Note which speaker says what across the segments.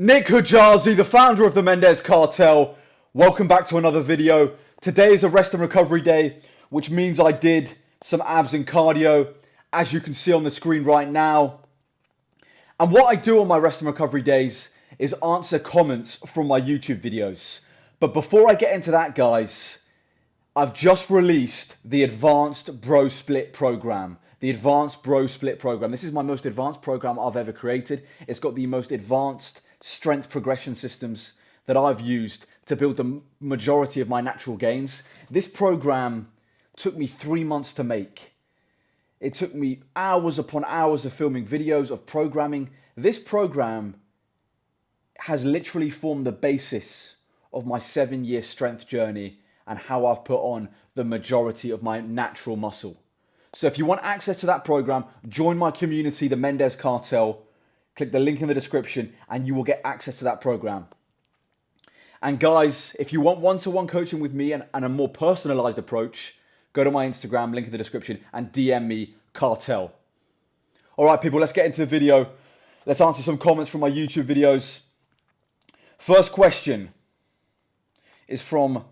Speaker 1: Nick Hujazi, the founder of the Mendez Cartel. Welcome back to another video. Today is a rest and recovery day, which means I did some abs and cardio, as you can see on the screen right now. And what I do on my rest and recovery days is answer comments from my YouTube videos. But before I get into that, guys, I've just released the Advanced Bro Split program. The Advanced Bro Split program. This is my most advanced program I've ever created. It's got the most advanced strength progression systems that I've used to build the majority of my natural gains. This program took me 3 months to make. It took me hours upon hours of filming videos, of programming. This program has literally formed the basis of my 7-year strength journey and how I've put on the majority of my natural muscle. So if you want access to that program, join my community, the Mendez Cartel. Click the link in the description and you will get access to that program. And guys, if you want one-to-one coaching with me and a more personalized approach, go to my Instagram, link in the description, and DM me, Cartel. All right, people, let's get into the video. Let's answer some comments from my YouTube videos. First question is from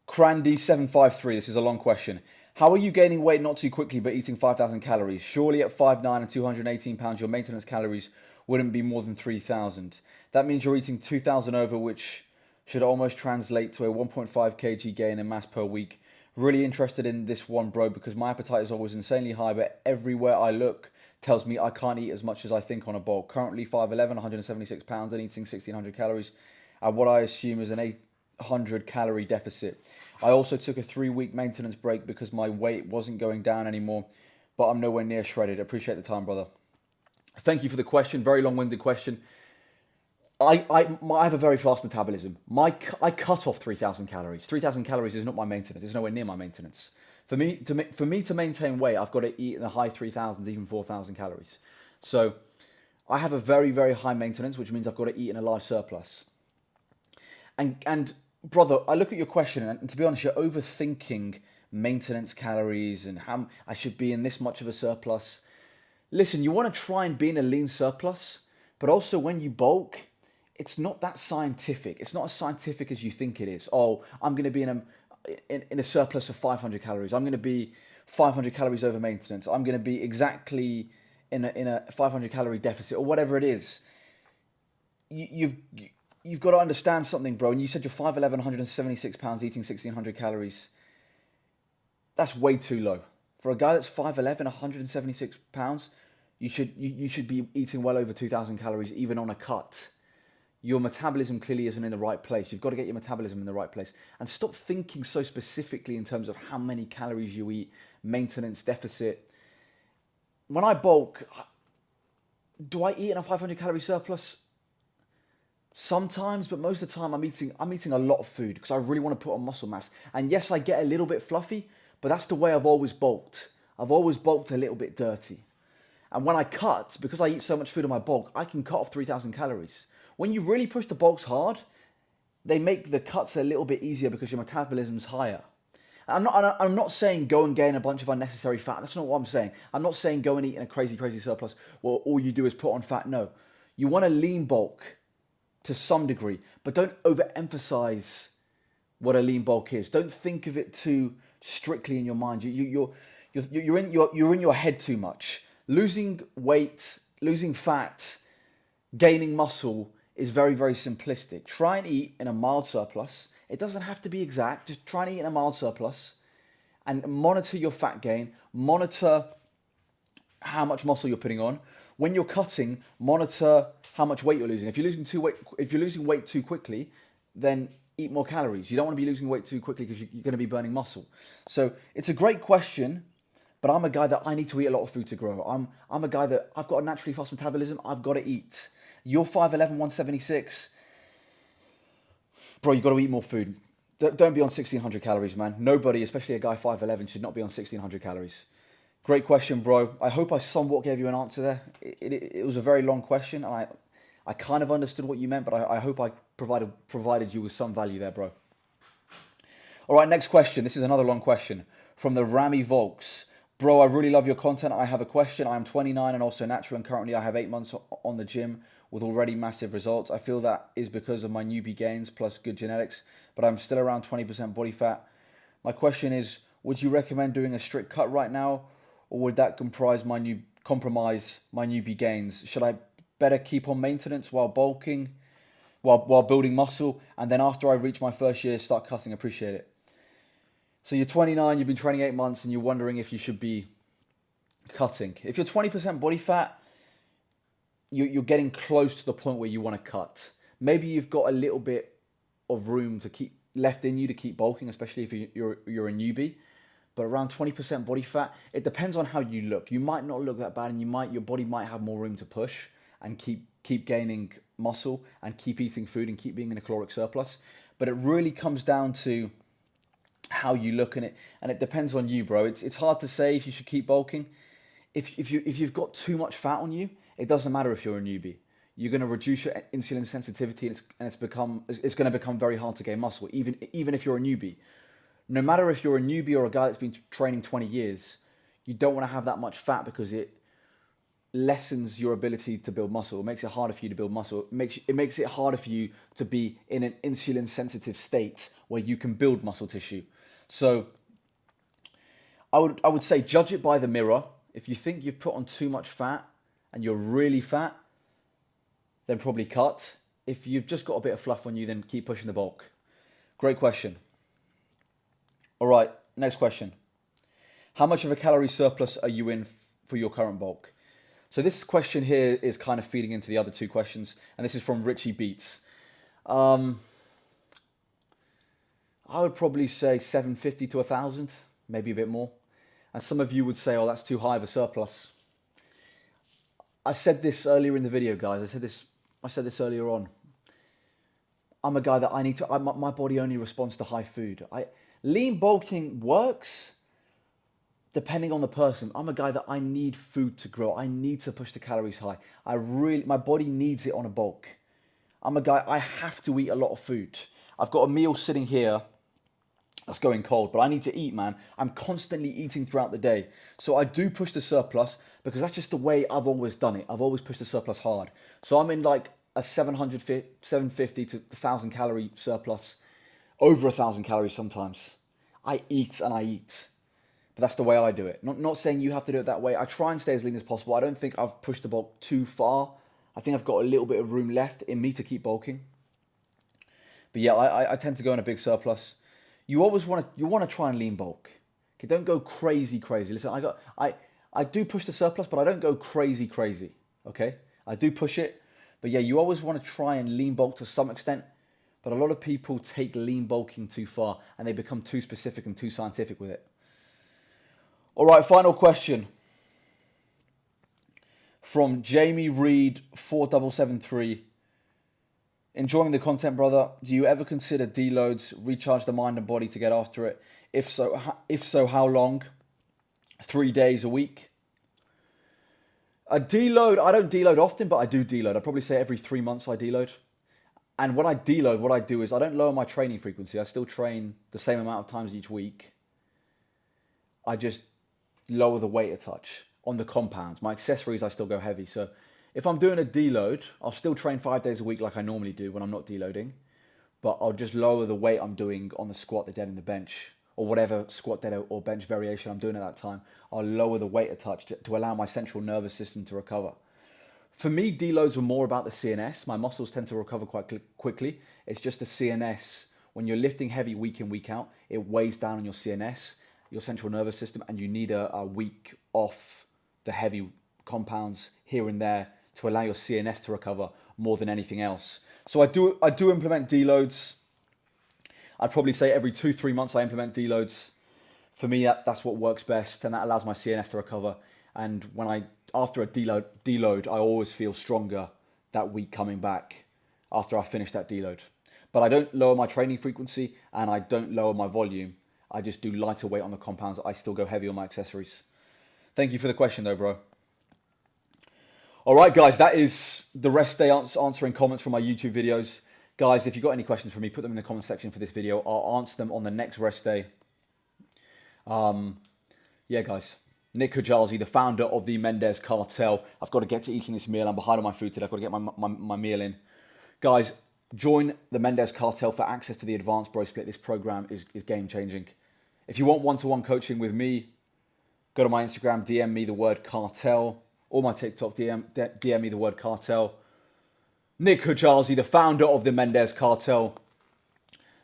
Speaker 1: Crandy753. This is a long question. How are you gaining weight not too quickly but eating 5,000 calories? Surely at 5'9" and 218 pounds, your maintenance calories wouldn't be more than 3,000. That means you're eating 2,000 over, which should almost translate to a 1.5 kg gain in mass per week. Really interested in this one, bro, because my appetite is always insanely high, but everywhere I look tells me I can't eat as much as I think on a bulk. Currently 5'11", 176 pounds and eating 1,600 calories at what I assume is an 800 calorie deficit. I also took a 3-week maintenance break because my weight wasn't going down anymore, but I'm nowhere near shredded. Appreciate the time, brother. Thank you for the question. Very long-winded question. I have a very fast metabolism. I cut off 3,000 calories. 3,000 calories is not my maintenance. It's nowhere near my maintenance. For me to maintain weight, I've got to eat in the high 3,000s, even 4,000 calories. So I have a very, very high maintenance, which means I've got to eat in a large surplus. And brother, I look at your question, and to be honest, you're overthinking maintenance calories and how I should be in this much of a surplus. Listen, you want to try and be in a lean surplus, but also when you bulk, it's not that scientific. It's not as scientific as you think it is. Oh, I'm going to be in a surplus of 500 calories. I'm going to be 500 calories over maintenance. I'm going to be exactly in a 500 calorie deficit or whatever it is. You've got to understand something, bro. And you said you're 5'11", 176 pounds, eating 1,600 calories. That's way too low. For a guy that's 5'11", 176 pounds, you should be eating well over 2,000 calories, even on a cut. Your metabolism clearly isn't in the right place. You've got to get your metabolism in the right place. And stop thinking so specifically in terms of how many calories you eat, maintenance, deficit. When I bulk, do I eat in a 500 calorie surplus? Sometimes, but most of the time I'm eating a lot of food because I really want to put on muscle mass. And yes, I get a little bit fluffy, but that's the way I've always bulked. I've always bulked a little bit dirty. And when I cut, because I eat so much food on my bulk, I can cut off 3,000 calories. When you really push the bulks hard, they make the cuts a little bit easier because your metabolism's higher. I'm not saying go and gain a bunch of unnecessary fat. That's not what I'm saying. I'm not saying go and eat in a crazy surplus where all you do is put on fat. No. You want a lean bulk to some degree, but don't overemphasize what a lean bulk is. Don't think of it too strictly in your mind. You're in your head too much. Losing weight, losing fat, gaining muscle is very, very simplistic. Try and eat in a mild surplus. It doesn't have to be exact. Just try and eat in a mild surplus and monitor your fat gain. Monitor how much muscle you're putting on. When you're cutting, monitor how much weight you're losing. If you're losing weight too quickly, then eat more calories. You don't want to be losing weight too quickly because you're going to be burning muscle. So it's a great question, but I'm a guy that I need to eat a lot of food to grow. I'm a guy that I've got a naturally fast metabolism. I've got to eat. You're 5'11", 176. Bro, you've got to eat more food. Don't be on 1,600 calories, man. Nobody, especially a guy 5'11", should not be on 1,600 calories. Great question, bro. I hope I somewhat gave you an answer there. It was a very long question, and I kind of understood what you meant, but I hope I provided you with some value there, bro. All right, next question. This is another long question from the Rami Volks. Bro, I really love your content. I have a question. I am 29 and also natural, and currently I have 8 months on the gym with already massive results. I feel that is because of my newbie gains plus good genetics, but I'm still around 20% body fat. My question is, would you recommend doing a strict cut right now, or would that compromise my newbie gains? Should I better keep on maintenance while bulking, while building muscle, and then after I reach my first year, start cutting? Appreciate it. So you're 29, you've been training 8 months, and you're wondering if you should be cutting. If you're 20% body fat, you're getting close to the point where you want to cut. Maybe you've got a little bit of room to keep left in you to keep bulking, especially if you're a newbie. But around 20% body fat, it depends on how you look. You might not look that bad, and your body might have more room to push and keep gaining muscle and keep eating food and keep being in a caloric surplus. But it really comes down to how you look in it, and it depends on you, bro. It's hard to say if you should keep bulking. If you've got too much fat on you, it doesn't matter if you're a newbie. You're going to reduce your insulin sensitivity, and it's going to become very hard to gain muscle, even if you're a newbie. No matter if you're a newbie or a guy that's been training 20 years, you don't want to have that much fat because it lessens your ability to build muscle. It makes it harder for you to build muscle. It makes it harder for you to be in an insulin sensitive state where you can build muscle tissue. So I would say judge it by the mirror. If you think you've put on too much fat and you're really fat, then probably cut. If you've just got a bit of fluff on you, then keep pushing the bulk. Great question. All right, next question. How much of a calorie surplus are you in for your current bulk? So this question here is kind of feeding into the other two questions, and this is from Richie Beats. I would probably say 750 to 1,000, maybe a bit more. And some of you would say, oh, that's too high of a surplus. I said this earlier in the video, guys. I said this earlier on. I'm a guy that my body only responds to high food. Lean bulking works depending on the person. I'm a guy that I need food to grow. I need to push the calories high. My body needs it on a bulk. I'm a guy, I have to eat a lot of food. I've got a meal sitting here that's going cold, but I need to eat, man. I'm constantly eating throughout the day. So I do push the surplus because that's just the way I've always done it. I've always pushed the surplus hard. So I'm in like a 750 to 1,000 calorie surplus, over 1,000 calories sometimes. I eat and I eat. But that's the way I do it. Not saying you have to do it that way. I try and stay as lean as possible. I don't think I've pushed the bulk too far. I think I've got a little bit of room left in me to keep bulking. But yeah, I tend to go in a big surplus. You always want to try and lean bulk. Okay, don't go crazy. Listen, I do push the surplus, but I don't go crazy. Okay, I do push it, but yeah, you always want to try and lean bulk to some extent. But a lot of people take lean bulking too far and they become too specific and too scientific with it. All right, final question from Jamie Reed 4773. Enjoying the content, brother. Do you ever consider deloads, recharge the mind and body to get after it? If so, how long? 3 days a week? A deload, I don't deload often, but I do deload. I'd probably say every 3 months I deload. And when I deload, what I do is I don't lower my training frequency. I still train the same amount of times each week. I just lower the weight a touch on the compounds. My accessories, I still go heavy. So if I'm doing a deload, I'll still train 5 days a week like I normally do when I'm not deloading. But I'll just lower the weight I'm doing on the squat, the dead, and the bench, or whatever squat, dead, or bench variation I'm doing at that time. I'll lower the weight a touch to allow my central nervous system to recover. For me, deloads were more about the CNS. My muscles tend to recover quite quickly. It's just the CNS. When you're lifting heavy week in, week out, it weighs down on your CNS, your central nervous system, and you need a week off the heavy compounds here and there to allow your CNS to recover more than anything else. So I do implement deloads. I'd probably say every 2-3 months I implement deloads. For me, that's what works best, and that allows my CNS to recover. And after a deload, I always feel stronger that week coming back after I finish that deload. But I don't lower my training frequency and I don't lower my volume. I just do lighter weight on the compounds. I still go heavy on my accessories. Thank you for the question though, bro. All right, guys, that is the rest day answering comments from my YouTube videos. Guys, if you've got any questions for me, put them in the comment section for this video. I'll answer them on the next rest day. Yeah, guys. Nick Kajazi, the founder of the Mendez Cartel. I've got to get to eating this meal. I'm behind on my food today. I've got to get my meal in. Guys, join the Mendez Cartel for access to the Advanced Bro Split. This program is game changing. If you want one-to-one coaching with me, go to my Instagram, DM me the word cartel, or my TikTok, DM me the word cartel. Nick Kajazi, the founder of the Mendez Cartel,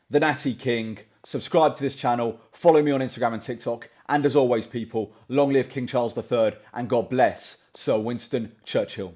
Speaker 1: the Natty King. Subscribe to this channel, follow me on Instagram and TikTok, and as always, people, long live King Charles III, and God bless Sir Winston Churchill.